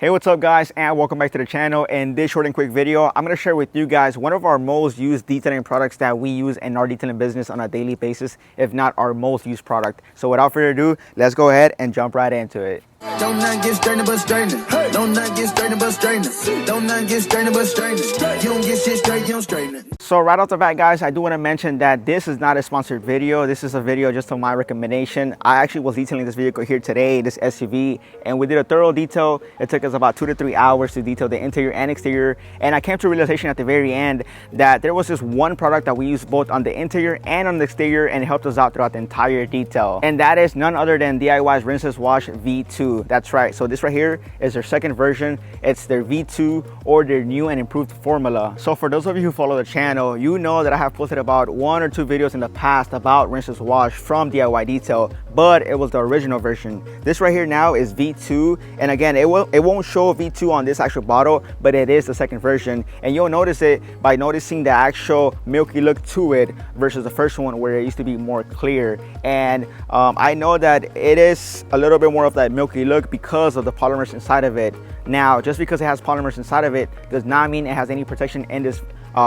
Hey, what's up guys, and welcome back to the channel. In this short and quick video, I'm going to share with you guys one of our most used detailing products that we use in our detailing business on a daily basis, if not our most used product. So without further ado, let's go ahead and jump right into it. Don't not get strained but strained. Don't not get strained but strained. Don't not get strained but strained. You don't get shit straight, you don't straighten it. So right off the bat guys, I do want to mention that this is not a sponsored video. This is a video just on my recommendation. I actually was detailing this vehicle here today, this SUV, and we did a thorough detail. It took us about 2 to 3 hours to detail the interior and exterior, and I came to a realization at the very end that there was this one product that we used both on the interior and on the exterior, and it helped us out throughout the entire detail, and that is none other than DIY's Rinseless Wash V2. That's right. So this right here is their second version. It's their V2, or their new and improved formula. So for those of you who follow the channel, you know that I have posted about 1 or 2 videos in the past about Rinseless Wash from DIY Detail, but it was the original version. This right here now is V2, and again, it won't show V2 on this actual bottle, but it is the second version, and you'll notice it by noticing the actual milky look to it versus the first one where it used to be more clear. And I know that it is a little bit more of that milky look because of the polymers inside of it. Now, just because it has polymers inside of it does not mean it has any protection in this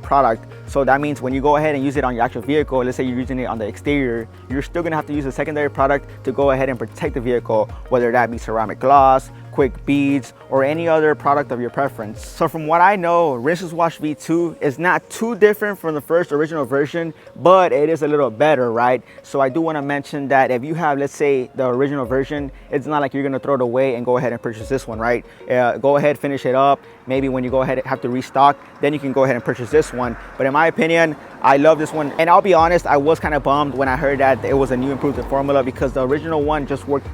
product. So that means when you go ahead and use it on your actual vehicle, let's say you're using it on the exterior, you're still gonna have to use a secondary product to go ahead and protect the vehicle, whether that be ceramic gloss, quick beads, or any other product of your preference. So from what I know, Rinseless Wash V2 is not too different from the first original version, but it is a little better, right? So I do want to mention that if you have, let's say, the original version, it's not like you're gonna throw it away and go ahead and purchase this one, right? Go ahead, finish it up. Maybe when you go ahead and have to restock, then you can go ahead and purchase this one. But in my opinion, I love this one. And I'll be honest, I was kind of bummed when I heard that it was a new improved formula, because the original one just worked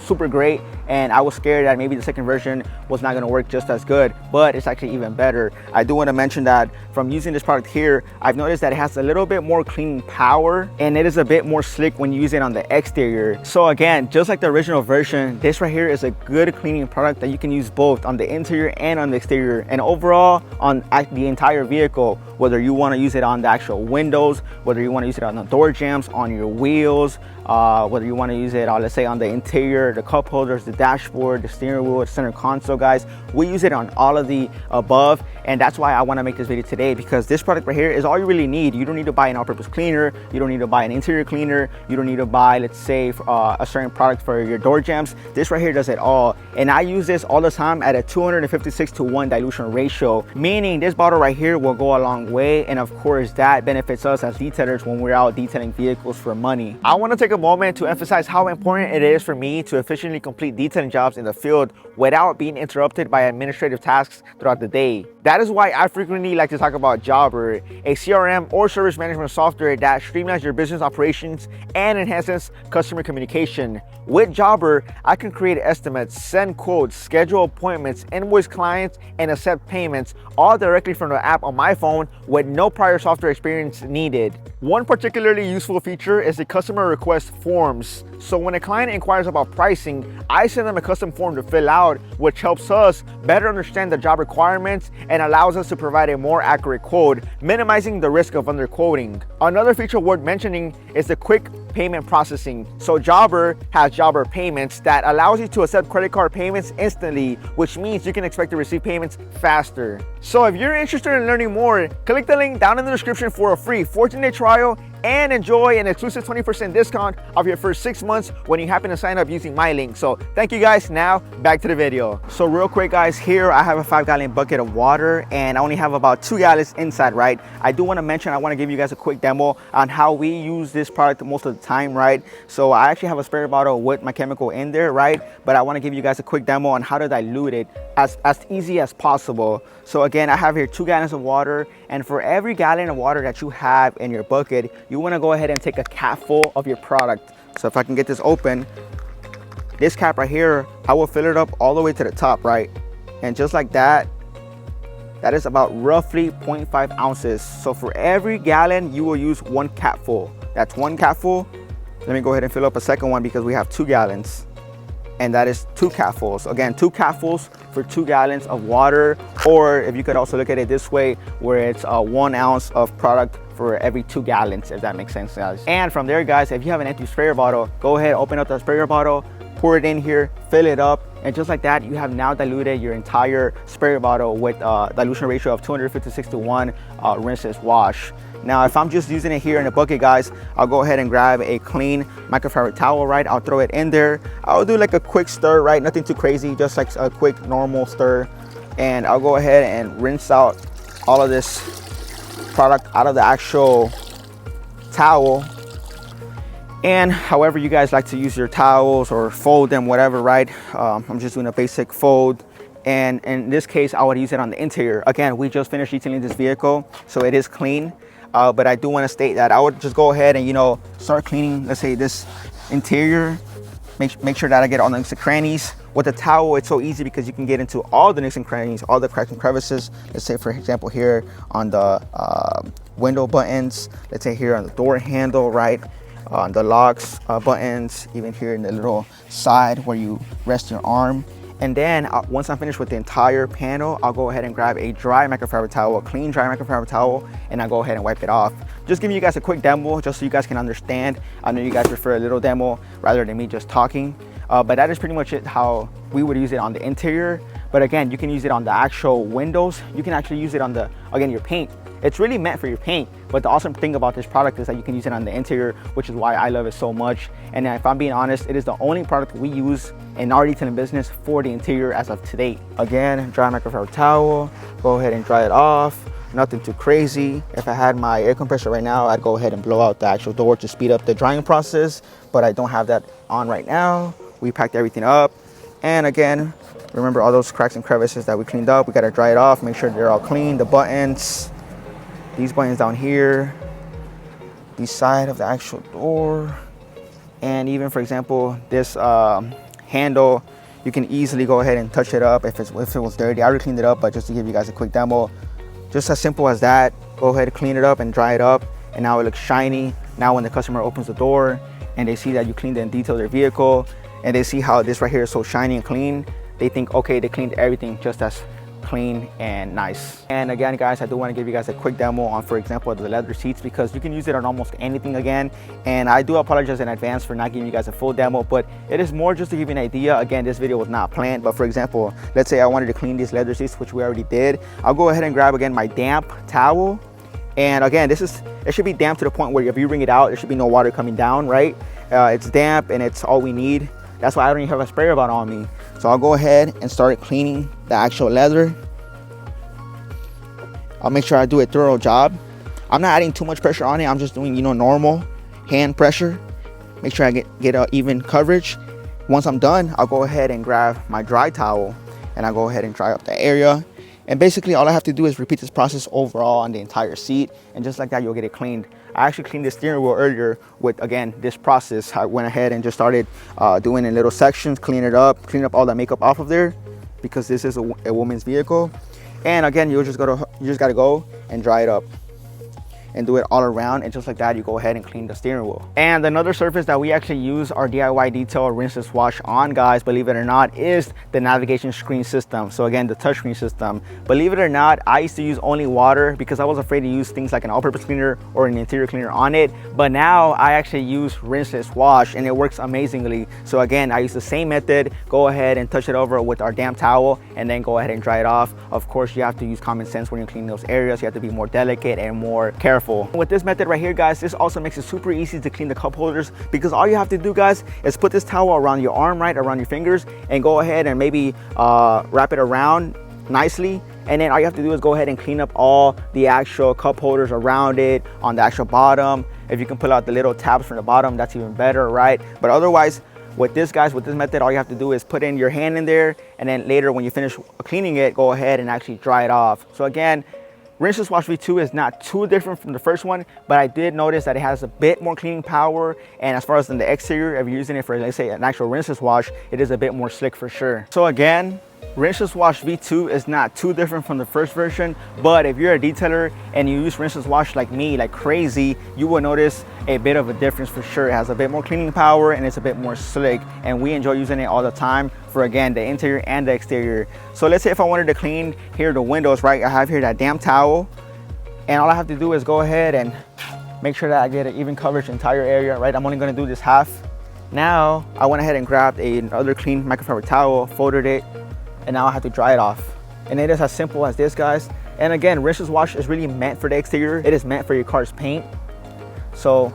super great, and I was scared that maybe the second version was not going to work just as good, but it's actually even better. I do want to mention that from using this product here, I've noticed that it has a little bit more cleaning power, and it is a bit more slick when you use it on the exterior. So again, just like the original version, this right here is a good cleaning product that you can use both on the interior and on the exterior, and overall on the entire vehicle, whether you want to use it on the actual windows, whether you want to use it on the door jambs, on your wheels, whether you want to use it on, let's say, on the interior, the cup holders, the dashboard, the steering wheel, the center console. Guys, we use it on all of the above, and that's why I want to make this video today, because this product right here is all you really need. You don't need to buy an all-purpose cleaner, you don't need to buy an interior cleaner, you don't need to buy, let's say, a certain product for your door jambs. This right here does it all, and I use this all the time at a 256:1 dilution ratio, meaning this bottle right here will go a long way, and of course that benefits us as detailers when we're out detailing vehicles for money. I want to take a moment to emphasize how important it is for me to efficiently complete detailing jobs in the field without being interrupted by administrative tasks throughout the day. That is why I frequently like to talk about Jobber, a CRM or service management software that streamlines your business operations and enhances customer communication. With Jobber, I can create estimates, send quotes, schedule appointments, invoice clients, and accept payments, all directly from the app on my phone with no prior software experience needed. One particularly useful feature is the customer request forms. So when a client inquires about pricing, I send them a custom form to fill out, which helps us better understand the job requirements and allows us to provide a more accurate quote, minimizing the risk of underquoting. Another feature worth mentioning is the quick payment processing. So Jobber has Jobber payments that allows you to accept credit card payments instantly, which means you can expect to receive payments faster. So if you're interested in learning more, click the link down in the description for a free 14-day trial and enjoy an exclusive 20% discount of your first 6 months when you happen to sign up using my link. So thank you guys. Now back to the video. So real quick guys, here I have a 5-gallon bucket of water, and I only have about 2 gallons inside, right? I do want to mention, I want to give you guys a quick demo on how we use this product most of the time, right? So I actually have a spare bottle with my chemical in there, right? But I want to give you guys a quick demo on how to dilute it as easy as possible. So again, I have here 2 gallons of water, and for every gallon of water that you have in your bucket, you want to go ahead and take a cap full of your product. So if I can get this open, this cap right here, I will fill it up all the way to the top, right? And just like that, that is about roughly 0.5 ounces. So for every gallon, you will use 1 cap full. That's 1 cap full. Let me go ahead and fill up a second one because we have 2 gallons. And that is 2 capfuls. Again, 2 capfuls for 2 gallons of water. Or if you could also look at it this way, where it's 1 ounce of product for every 2 gallons, if that makes sense, guys. And from there, guys, if you have an empty sprayer bottle, go ahead, open up the sprayer bottle, pour it in here, fill it up, And just like that, you have now diluted your entire spray bottle with a dilution ratio of 256 to 1 rinseless wash. Now, if I'm just using it here in a bucket, guys, I'll go ahead and grab a clean microfiber towel, right? I'll throw it in there. I'll do like a quick stir, right? Nothing too crazy, just like a quick normal stir. And I'll go ahead and rinse out all of this product out of the actual towel. And however you guys like to use your towels or fold them, whatever, right? I'm just doing a basic fold. And in this case, I would use it on the interior. Again, we just finished detailing this vehicle, so it is clean. But I do want to state that I would just go ahead and, you know, start cleaning, let's say this interior. Make sure that I get all the nooks and crannies. With a towel, it's so easy because you can get into all the nooks and crannies, all the cracks and crevices. Let's say, for example, here on the window buttons, let's say here on the door handle, right? On the locks buttons, even here in the little side where you rest your arm. And then once I'm finished with the entire panel, I'll go ahead and grab a dry microfiber towel, a clean dry microfiber towel, and I'll go ahead and wipe it off. Just giving you guys a quick demo just so you guys can understand. I know you guys prefer a little demo rather than me just talking. But that is pretty much it, how we would use it on the interior. But again, you can use it on the actual windows. You can actually use it on the, again, your paint. It's really meant for your paint, but the awesome thing about this product is that you can use it on the interior, which is why I love it so much. And if I'm being honest, it is the only product we use in our detailing business for the interior as of today. Again, dry microfiber towel, go ahead and dry it off. Nothing too crazy. If I had my air compressor right now, I'd go ahead and blow out the actual door to speed up the drying process, but I don't have that on right now. We packed everything up. And again, remember all those cracks and crevices that we cleaned up, we gotta dry it off, make sure they're all clean. The buttons, these buttons down here, the side of the actual door, and even, for example, this handle, you can easily go ahead and touch it up if it was dirty. I already cleaned it up, but just to give you guys a quick demo, just as simple as that. Go ahead and clean it up and dry it up, and now it looks shiny. Now when the customer opens the door and they see that you cleaned and detailed their vehicle, and they see how this right here is so shiny and clean, they think, okay, they cleaned everything just as clean and nice. And again, guys, I do want to give you guys a quick demo on, for example, the leather seats, because you can use it on almost anything again. And I do apologize in advance for not giving you guys a full demo, but it is more just to give you an idea. Again, this video was not planned, but for example, let's say I wanted to clean these leather seats, which we already did. I'll go ahead and grab again my damp towel. And again, it should be damp to the point where if you wring it out, there should be no water coming down, right? It's damp and it's all we need. That's why I don't even have a sprayer bottle on me. So I'll go ahead and start cleaning the actual leather. I'll make sure I do a thorough job. I'm not adding too much pressure on it. I'm just doing, you know, normal hand pressure. Make sure I get a even coverage. Once I'm done, I'll go ahead and grab my dry towel and I'll go ahead and dry up the area. And basically all I have to do is repeat this process overall on the entire seat. And just like that, you'll get it cleaned. I actually cleaned the steering wheel earlier with, again, this process. I went ahead and just started doing in little sections, clean up all the makeup off of there, because this is a woman's vehicle. And again, you just gotta go and dry it up and do it all around, and just like that, you go ahead and clean the steering wheel. And another surface that we actually use our DIY detail rinseless wash on, guys, believe it or not, is the navigation screen system. So again, the touchscreen system. Believe it or not, I used to use only water because I was afraid to use things like an all-purpose cleaner or an interior cleaner on it. But now I actually use rinseless wash and it works amazingly. So again, I use the same method. Go ahead and touch it over with our damp towel and then go ahead and dry it off. Of course, you have to use common sense when you're cleaning those areas. You have to be more delicate and more careful. With this method right here, guys, this also makes it super easy to clean the cup holders, because all you have to do, guys, is put this towel around your arm, right, around your fingers, and go ahead and maybe wrap it around nicely. And then all you have to do is go ahead and clean up all the actual cup holders around it, on the actual bottom. If you can pull out the little tabs from the bottom, that's even better, right? But otherwise, with this, guys, with this method, all you have to do is put in your hand in there, and then later when you finish cleaning it, go ahead and actually dry it off. So again, Rinseless Wash V2 is not too different from the first one, but I did notice that it has a bit more cleaning power. And as far as in the exterior, if you're using it for, let's say, an actual rinseless wash, it is a bit more slick for sure. So again, Rinseless Wash V2 is not too different from the first version, but if you're a detailer and you use rinseless wash like me, like crazy, you will notice a bit of a difference for sure. It has a bit more cleaning power and it's a bit more slick, and we enjoy using it all the time for, again, the interior and the exterior. So let's say if I wanted to clean here the windows, right, I have here that damp towel, and all I have to do is go ahead and make sure that I get an even coverage entire area, right? I'm only gonna do this half, Now I went ahead and grabbed another clean microfiber towel, folded it, and now I have to dry it off. And it is as simple as this, guys. And again, rinseless wash is really meant for the exterior. It is meant for your car's paint. So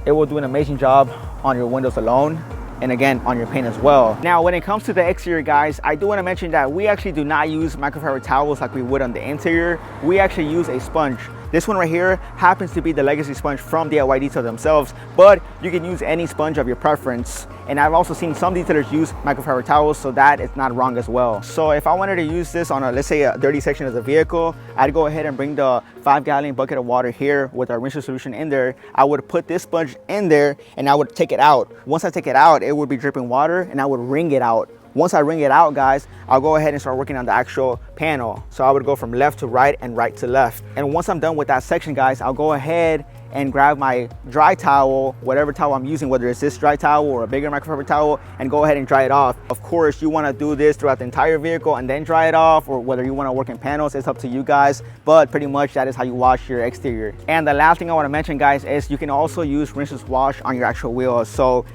it will do an amazing job on your windows alone, and again on your paint as well. Now when it comes to the exterior, guys, I do want to mention that we actually do not use microfiber towels like we would on the interior. We actually use a sponge. This one right here happens to be the legacy sponge from DIY Detail themselves, but you can use any sponge of your preference. And I've also seen some detailers use microfiber towels, so that is not wrong as well. So if I wanted to use this on let's say a dirty section of the vehicle, I'd go ahead and bring the 5-gallon bucket of water here with our rinseless solution in there. I would put this sponge in there and I would take it out. Once I take it out, it would be dripping water and I would wring it out. Once I wring it out, guys, I'll go ahead and start working on the actual panel. So I would go from left to right and right to left. And once I'm done with that section, guys, I'll go ahead and grab my dry towel, whatever towel I'm using, whether it's this dry towel or a bigger microfiber towel, and go ahead and dry it off. Of course, you want to do this throughout the entire vehicle and then dry it off, or whether you want to work in panels, it's up to you guys. But pretty much that is how you wash your exterior. And the last thing I want to mention, guys, is you can also use rinseless wash on your actual wheels. So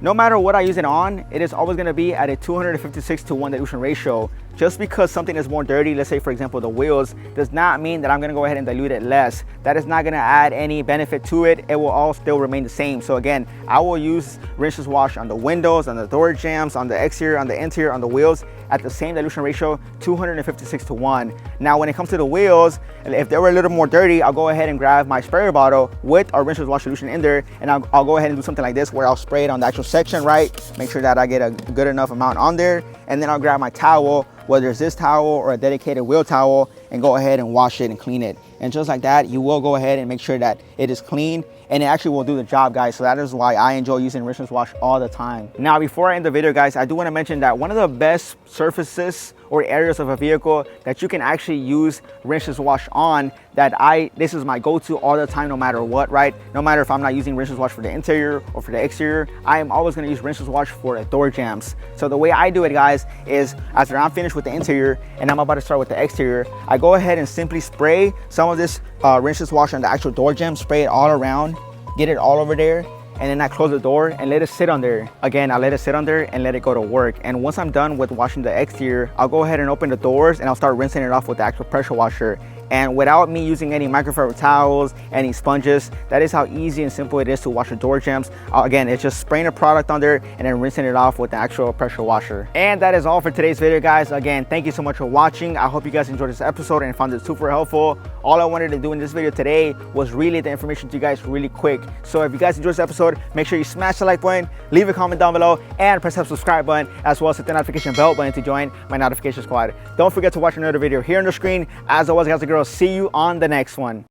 no matter what I use it on, it is always going to be at a 256:1 dilution ratio. Just because something is more dirty, let's say for example the wheels, does not mean that I'm going to go ahead and dilute it less. That is not going to add any benefit to it. It will all still remain the same. So again, I will use rinseless wash on the windows, on the door jambs, on the exterior, on the interior, on the wheels at the same dilution ratio, 256:1. Now when it comes to the wheels, if they were a little more dirty, I'll go ahead and grab my sprayer bottle with our rinseless wash solution in there, and I'll go ahead and do something like this where I'll spray it on the actual section, right? Make sure that I get a good enough amount on there, and then I'll grab my towel, whether it's this towel or a dedicated wheel towel, and go ahead and wash it and clean it. And just like that, you will go ahead and make sure that it is clean, and it actually will do the job, guys. So that is why I enjoy using rinseless wash all the time. Now, before I end the video, guys, I do want to mention that one of the best surfaces or areas of a vehicle that you can actually use rinseless wash on, this is my go-to all the time, no matter what, right? No matter if I'm not using rinseless wash for the interior or for the exterior, I am always going to use rinseless wash for the door jambs. So the way I do it, guys, is after I'm finished with the interior and I'm about to start with the exterior, I go ahead and simply spray some of this rinseless wash on the actual door jamb, spray it all around, get it all over there, and then I close the door and let it sit on there. Again, I let it sit on there and let it go to work. And once I'm done with washing the exterior, I'll go ahead and open the doors and I'll start rinsing it off with the actual pressure washer. And without me using any microfiber towels, any sponges, that is how easy and simple it is to wash your door jambs. Again, it's just spraying a product on there and then rinsing it off with the actual pressure washer. And that is all for today's video, guys. Again, thank you so much for watching. I hope you guys enjoyed this episode and found it super helpful. All I wanted to do in this video today was relay the information to you guys really quick. So if you guys enjoyed this episode, make sure you smash the like button, leave a comment down below, and press that subscribe button, as well as hit the notification bell button to join my notification squad. Don't forget to watch another video here on the screen. As always, guys and girls, see you on the next one.